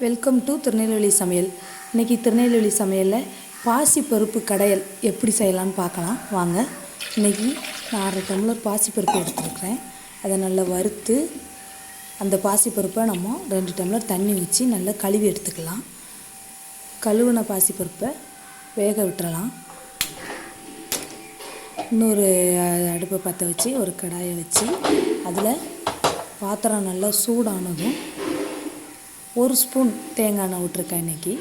Welcome to Tirunelveli சமையல். இன்றைக்கி திருநெல்வேலி சமையலில் பாசிப்பருப்பு கடையல் எப்படி செய்யலான்னு பார்க்கலாம் வாங்க. இன்றைக்கி நான் 1/2 டம்ளர் பாசிப்பருப்பு எடுத்துருக்கிறேன். அதை நல்லா வறுத்து அந்த பாசிப்பருப்பை நம்ம 2 டம்ளர் தண்ணி ஊற்றி நல்லா கழுவி எடுத்துக்கலாம். கழுவின பாசிப்பருப்பை வேக விட்டுறலாம். இன்னொரு அடுப்பை பற்ற வச்சு ஒரு கடாயை வச்சு அதில் பாத்திரம் நல்லா சூடானதும் 1 ஸ்பூன் தேங்காய் எண்ணெய் விட்டுருக்கேன். இன்றைக்கி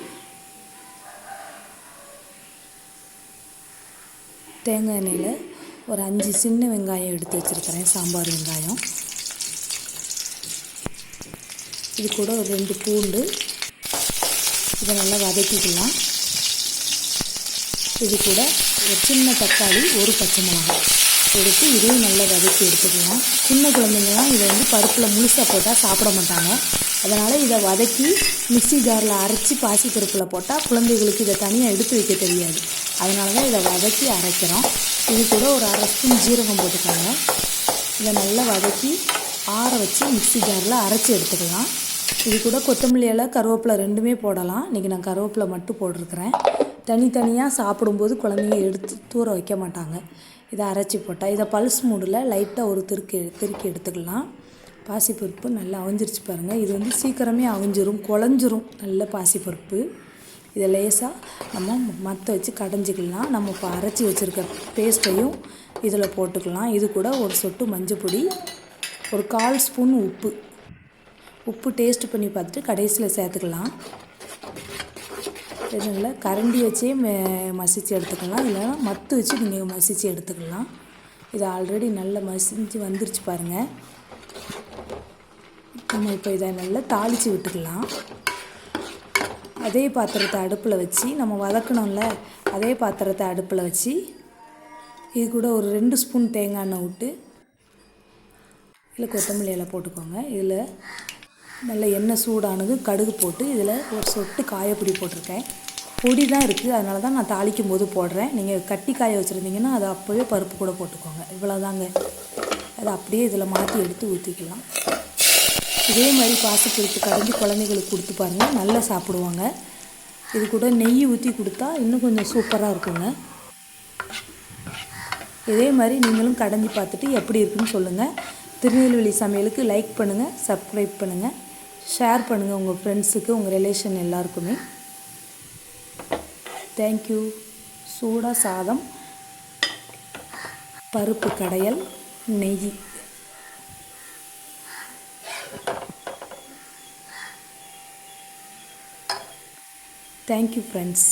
தேங்காய் எண்ணெயில் ஒரு 5 சின்ன வெங்காயம் எடுத்து வச்சுருக்கிறேன், சாம்பார் வெங்காயம். இது கூட ஒரு 2 பூண்டு, இதை நல்லா வதக்கிக்கலாம். இது கூட ஒரு சின்ன தக்காளி, ஒரு பச்சை மிளகாய் எடுத்து இதையும் நல்லா வதக்கி எடுத்துக்கலாம். சின்ன குழந்தைங்கலாம் இதை பருப்பில் முழுசாக போட்டால் சாப்பிட மாட்டாங்க. அதனால் இதை வதக்கி மிக்ஸி ஜாரில் அரைச்சி பாசிப்பருப்பில் போட்டால் குழந்தைகளுக்கு இதை தனியாக எடுத்து வைக்க தெரியாது. அதனால தான் இதை வதக்கி அரைக்கிறோம். இது கூட ஒரு 1/2 ஸ்பூன் ஜீரகம் போட்டுக்கோங்க. இதை நல்லா வதக்கி ஆற வச்சு மிக்ஸி ஜாரில் அரைச்சி எடுத்துக்கலாம். இது கூட கொத்தமல்லி இலை, கருவேப்பிலை 2மே போடலாம். இன்றைக்கி நான் கருவேப்பிலை மட்டும் போட்டிருக்கிறேன். தனித்தனியாக சாப்பிடும்போது குழந்தைங்க எடுத்து தூர வைக்க மாட்டாங்க. இதை அரைச்சி போட்டால் இதை பல்ஸ் மூடில் லைட்டாக ஒரு திருக்கி எடுத்துக்கலாம். பாசிப்பருப்பு நல்லா அவிஞ்சிருச்சு பாருங்கள். இது சீக்கிரமே அவிஞ்சிரும், குழஞ்சிரும் நல்ல பாசிப்பருப்பு. இதை லேசாக நம்ம மற்ற வச்சு கடைஞ்சிக்கலாம். நம்ம இப்போ அரைச்சி வச்சுருக்க பேஸ்ட்டையும் இதில் போட்டுக்கலாம். இது கூட ஒரு சொட்டு மஞ்சள் பொடி, ஒரு 1/4 ஸ்பூன் உப்பு டேஸ்ட் பண்ணி பார்த்துட்டு கடைசியில் சேர்த்துக்கலாம். இதுங்கள கரண்டி வச்சே மசித்து எடுத்துக்கலாம், இல்லைன்னா மத்து வச்சு நீங்கள் மசித்து எடுத்துக்கலாம். இது ஆல்ரெடி நல்லா மசிஞ்சு வந்துருச்சு பாருங்கள். நம்ம இப்போ இதை நல்லா தாளித்து விட்டுக்கலாம். அதே பாத்திரத்தை அடுப்பில் வச்சு நம்ம வதக்கணும்ல, அதே பாத்திரத்தை அடுப்பில் வச்சு இது கூட ஒரு 2 ஸ்பூன் தேங்காய் எண்ணெய் விட்டு இதில் கொத்தமல்லி இலை போட்டுக்கோங்க. இதில் நல்ல எண்ணெய் சூடானது கடுகு போட்டு இதில் ஒரு சொட்டு காயப்பொடி போட்டிருக்கேன். பொடி தான் இருக்குது, அதனால தான் நான் தாளிக்கும் போது போடுறேன். நீங்கள் கட்டி காய வச்சுருந்தீங்கன்னா அதை அப்போவே பருப்பு கூட போட்டுக்கோங்க. இவ்வளோதாங்க. அதை அப்படியே இதில் மாற்றி எடுத்து ஊற்றிக்கலாம். இதே மாதிரி பாசிப்பருப்பு கடைஞ்சி குழந்தைங்களுக்கு கொடுத்து பாருங்கள், நல்லா சாப்பிடுவாங்க. இது கூட நெய் ஊற்றி கொடுத்தா இன்னும் கொஞ்சம் சூப்பராக இருக்குங்க. இதே மாதிரி நீங்களும் கடைஞ்சி பார்த்துட்டு எப்படி இருக்குன்னு சொல்லுங்கள். திருநெல்வேலி சமையலுக்கு லைக் பண்ணுங்கள், சப்ஸ்கிரைப் பண்ணுங்கள், ஷேர் பண்ணுங்கள் உங்கள் ஃப்ரெண்ட்ஸுக்கு, உங்கள் ரிலேஷன் எல்லாருக்குமே. தேங்க்யூ. சூடாக சாதம், பருப்பு கடையல், நெய். Thank you friends.